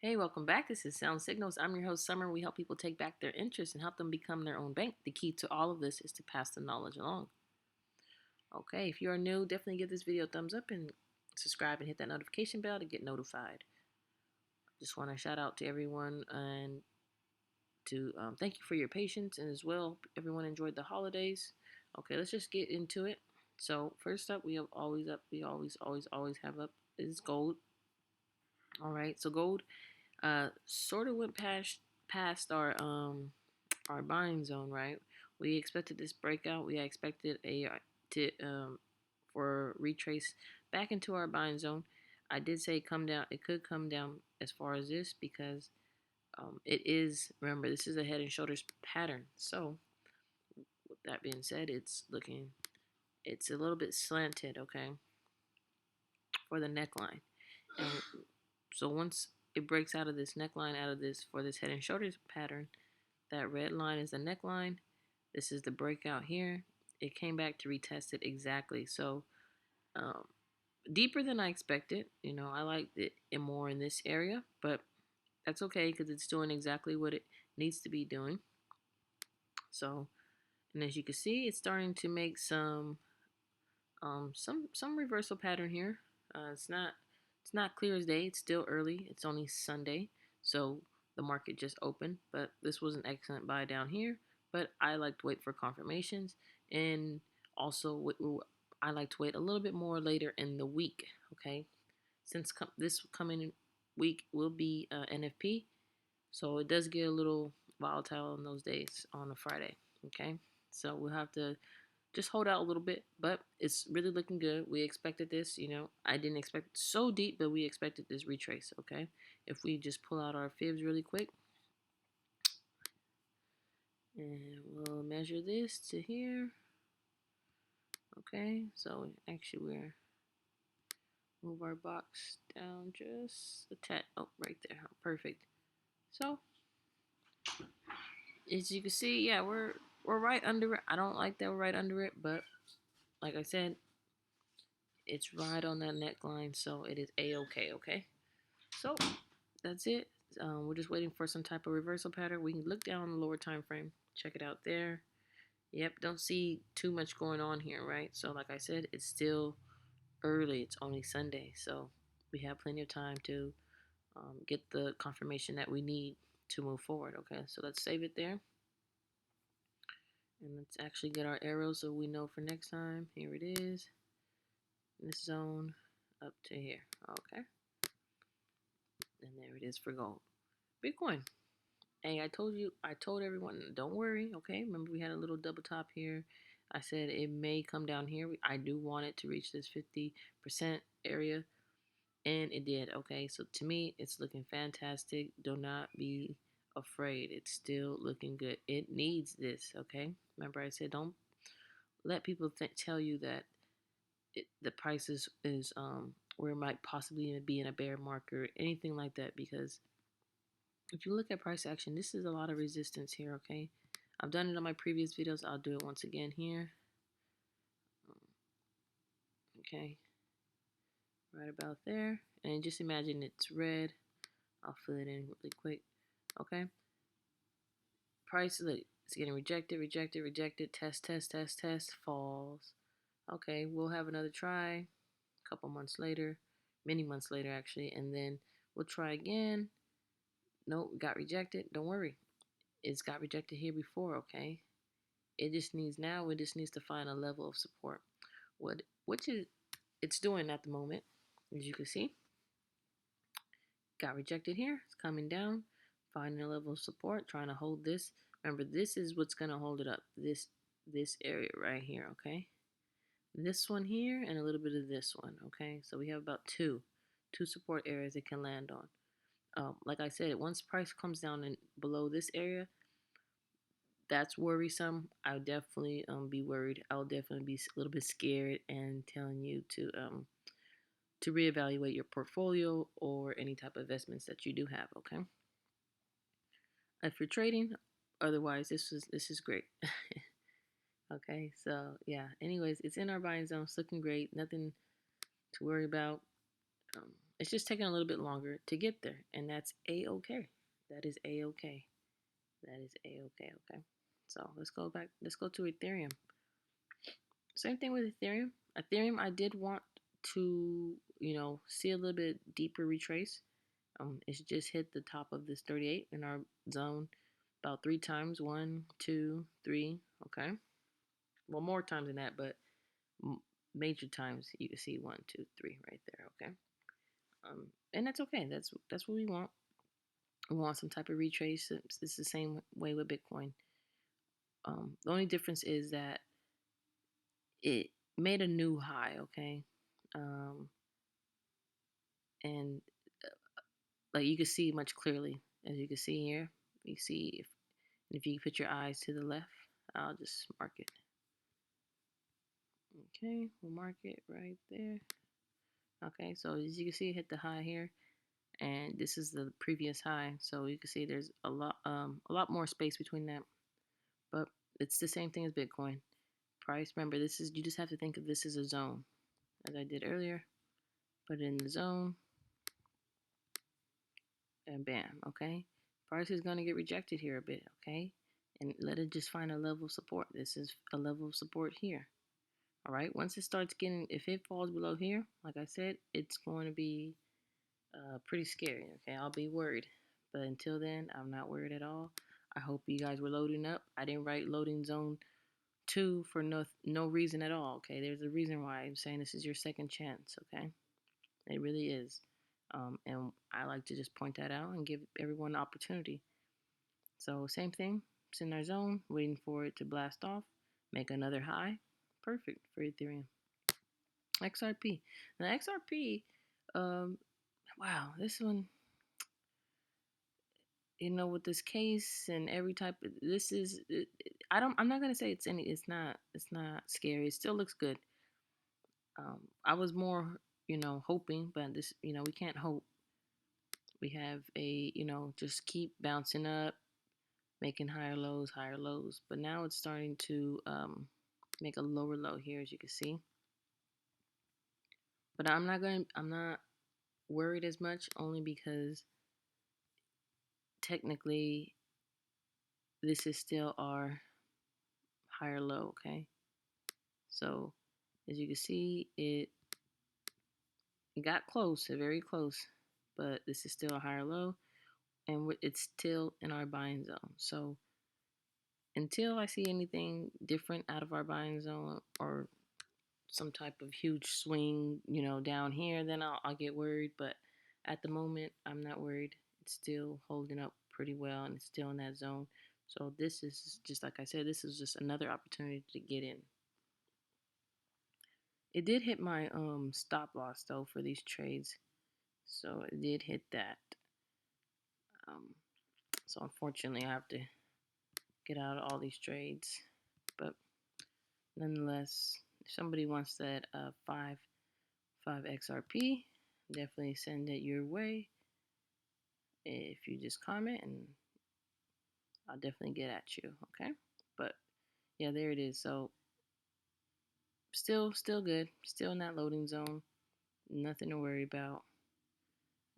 Hey, welcome back. This is Sound Signals. I'm your host, Summer. We help people take back their interest and help them become their own bank. The key to all of this is to pass the knowledge along. Okay, if you are new, definitely give this video a thumbs up and subscribe and hit that notification bell to get notified. Just want to shout out to everyone and to thank you for your patience, and as well, everyone enjoyed the holidays. Okay, let's just get into it. So first up, we have always have up is gold. All right, so gold sort of went past our buying zone, right? We expected this breakout. We expected for retrace back into our buying zone. I did say come down. It could come down as far as this because it is. Remember, this is a head and shoulders pattern. So with that being said, it's a little bit slanted, okay, for the neckline. And so once it breaks out of this neckline, for this head and shoulders pattern, that red line is the neckline. This is the breakout here. It came back to retest it exactly. So deeper than I expected. You know, I liked it more in this area, but that's okay because it's doing exactly what it needs to be doing. So, and as you can see, it's starting to make some reversal pattern here. It's not clear as day. It's still early. It's only Sunday, so the market just opened. But this was an excellent buy down here. But I like to wait for confirmations, and also I like to wait a little bit more later in the week. Okay, since this coming week will be NFP, so it does get a little volatile in those days on a Friday. Okay, so we'll have to just hold out a little bit, but it's really looking good. We expected this, you know. I didn't expect it so deep, but we expected this retrace, okay? If we just pull out our fibs really quick, and we'll measure this to here. Okay, so actually we're move our box down just a tad. Oh, right there. Perfect. So as you can see, yeah, we're right under it. I don't like that we're right under it, but like I said, it's right on that neckline, so it is a-okay. Okay, so that's it. We're just waiting for some type of reversal pattern. We can look down on the lower time frame, check it out there. Yep, don't see too much going on here, right? So like I said, it's still early. It's only Sunday, so we have plenty of time to get the confirmation that we need to move forward. Okay, so let's save it there, and let's actually get our arrows so we know for next time. Here it is, this zone up to here. Okay, and there it is for gold. Bitcoin. Hey, I told everyone, don't worry, okay? Remember we had a little double top here. I said it may come down here. I do want it to reach this 50% area, and it did, okay? So to me, it's looking fantastic. Do not be afraid. It's still looking good. It needs this, okay? Remember I said don't let people tell you that the price is where it might possibly be in a bear market or anything like that, because if you look at price action, this is a lot of resistance here, okay? I've done it on my previous videos. I'll do it once again here. Okay, right about there. And just imagine it's red. I'll fill it in really quick. Okay, price is it's getting rejected, rejected, rejected. Test, test, test, test. Falls. Okay, we'll have another try a couple months later, many months later actually, and then we'll try again. Nope, got rejected. Don't worry, it's got rejected here before, okay? It just needs to find a level of support. Which it's doing at the moment, as you can see. Got rejected here. It's coming down, finding a level of support, trying to hold this. Remember, this is what's gonna hold it up. This area right here, okay? This one here and a little bit of this one, okay? So we have about two support areas it can land on. Like I said, once price comes down and below this area, that's worrisome. I'll definitely be worried. I'll definitely be a little bit scared and telling you to reevaluate your portfolio or any type of investments that you do have. Okay. If you're trading, otherwise this is great. Okay. So yeah. Anyways, it's in our buying zone. It's looking great. Nothing to worry about. It's just taking a little bit longer to get there, and that's a-okay. That is a-okay. That is a-okay. Okay. So let's go back. Let's go to Ethereum. Same thing with Ethereum. Ethereum, I did want to, see a little bit deeper retrace. It's just hit the top of this 38 in our zone about 3 times. 1, 2, 3. Okay. Well, more times than that, but major times. You can see 1, 2, 3 right there. Okay. And that's okay. That's what we want. We want some type of retrace. It's the same way with Bitcoin. The only difference is that it made a new high. Okay. And like you can see much clearly, as you can see here. You see if you put your eyes to the left, I'll just mark it. Okay, we'll mark it right there. Okay, so as you can see, it hit the high here, and this is the previous high. So you can see there's a lot more space between that, but it's the same thing as Bitcoin price. Remember, you just have to think of this as a zone, as I did earlier. Put it in the zone, and bam. Okay, price is going to get rejected here a bit. Okay, and let it just find a level of support. This is a level of support here. All right, once it starts getting, if it falls below here, like I said, it's going to be pretty scary. Okay, I'll be worried. But until then, I'm not worried at all. I hope you guys were loading up. I didn't write loading zone 2 for no reason at all. Okay, there's a reason why I'm saying this is your second chance. Okay, it really is. And I like to just point that out and give everyone an opportunity. So same thing, it's in our zone, waiting for it to blast off, make another high. Perfect for Ethereum. XRP. Now XRP, wow, this one, with this case and every type of this is, I'm not gonna say it's not scary. It still looks good. I was more, hoping, but this, we can't hope. We have a, just keep bouncing up, making higher lows, but now it's starting to make a lower low here, as you can see. But I'm not worried as much, only because technically this is still our higher low. Okay, so as you can see, it got close, very close, but this is still a higher low, and it's still in our buying zone. So until I see anything different out of our buying zone, or some type of huge swing, down here, then I'll get worried. But at the moment, I'm not worried. It's still holding up pretty well, and it's still in that zone. So this is just, like I said, this is just another opportunity to get in. It did hit my stop loss though for these trades, so it did hit that. So unfortunately, I have to get out of all these trades. But nonetheless, if somebody wants that 5 XRP, definitely send it your way. If you just comment, and I'll definitely get at you. Okay, but yeah, there it is. So still good. Still in that loading zone. Nothing to worry about.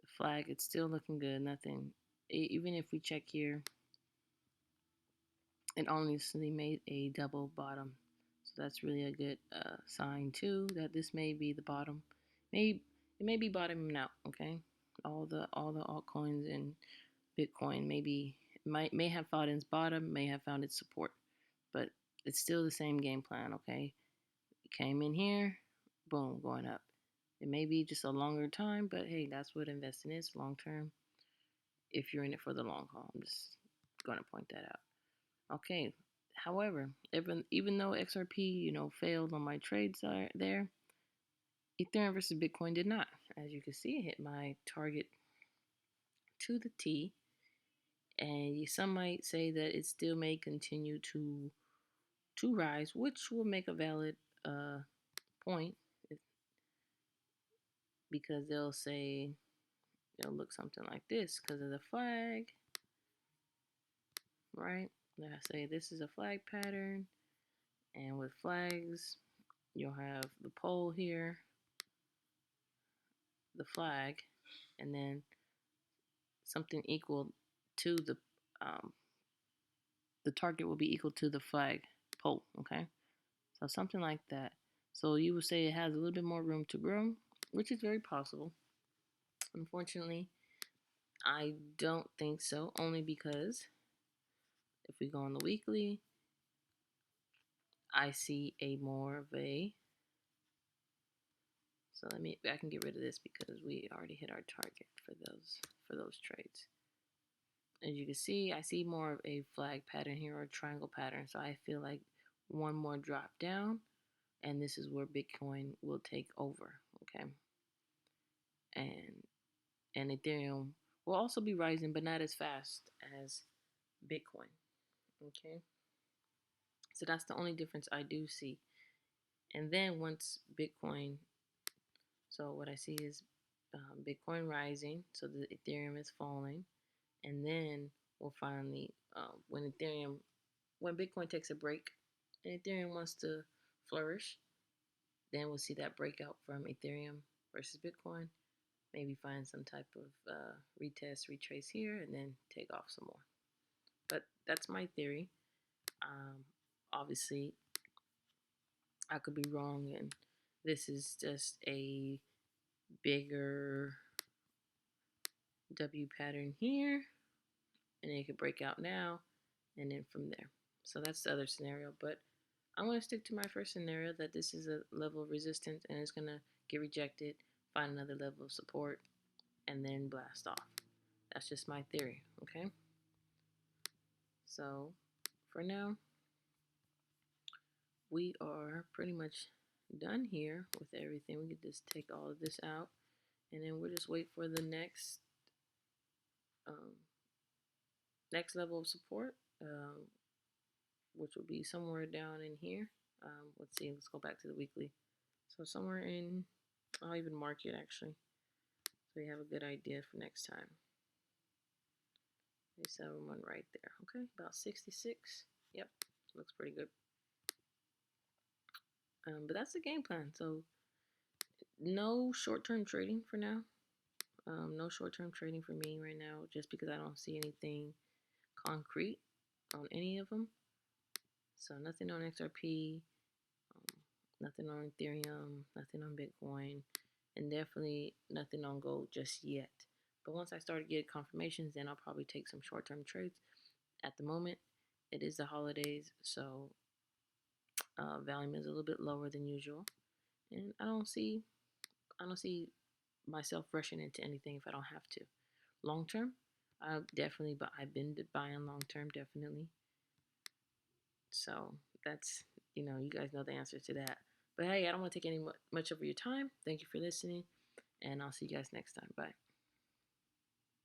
The flag, it's still looking good. Nothing. Even if we check here, it honestly made a double bottom. So that's really a good sign too, that this may be the bottom. It may be bottoming out. Okay, all the altcoins and Bitcoin may have found its bottom, may have found its support, but it's still the same game plan. Okay, it came in here, boom, going up. It may be just a longer time, but hey, that's what investing is, long term. If you're in it for the long haul, I'm just going to point that out. Okay. However, even though XRP, failed on my trades there, Ethereum versus Bitcoin did not. As you can see, it hit my target to the T. And some might say that it still may continue to rise, which will make a valid point, because they'll look something like this because of the flag, right? They'll say this is a flag pattern, and with flags, you'll have the pole here, the flag, and then something equal to the target will be equal to the flag pole. Okay, so something like that. So you would say it has a little bit more room to grow, which is very possible. Unfortunately, I don't think so, only because if we go on the weekly, I see a more of a, so I can get rid of this because we already hit our target for those trades. As you can see, I see more of a flag pattern here, or a triangle pattern. So I feel like one more drop down, and this is where Bitcoin will take over. Okay, and Ethereum will also be rising, but not as fast as Bitcoin. Okay, so that's the only difference I do see. And then once Bitcoin, so what I see is Bitcoin rising, so the Ethereum is falling, and then we'll finally, when Bitcoin takes a break and Ethereum wants to flourish, then we'll see that breakout from Ethereum versus Bitcoin. Maybe find some type of retest, retrace here, and then take off some more. But that's my theory. Obviously, I could be wrong, and this is just a bigger W pattern here, and then it could break out now, and then from there. So that's the other scenario, but I'm going to stick to my first scenario, that this is a level of resistance and it's going to get rejected, find another level of support, and then blast off. That's just my theory, okay? So for now, we are pretty much done here with everything. We could just take all of this out, and then we'll just wait for the next level of support, which will be somewhere down in here. Let's see, let's go back to the weekly. So somewhere in, I'll even mark it actually, so you have a good idea for next time. There's someone right there. Okay, about 66. Yep, looks pretty good. But that's the game plan. So no short-term trading for now. No short-term trading for me right now, just because I don't see anything concrete on any of them. So nothing on XRP, nothing on Ethereum, nothing on Bitcoin, and definitely nothing on gold just yet. But once I start to get confirmations, then I'll probably take some short-term trades. At the moment, it is the holidays, so volume is a little bit lower than usual, and I don't see myself rushing into anything if I don't have to. Long term, definitely, but I've been buying long term, definitely. So that's, you guys know the answer to that. But hey, I don't want to take any much of your time. Thank you for listening, and I'll see you guys next time. Bye.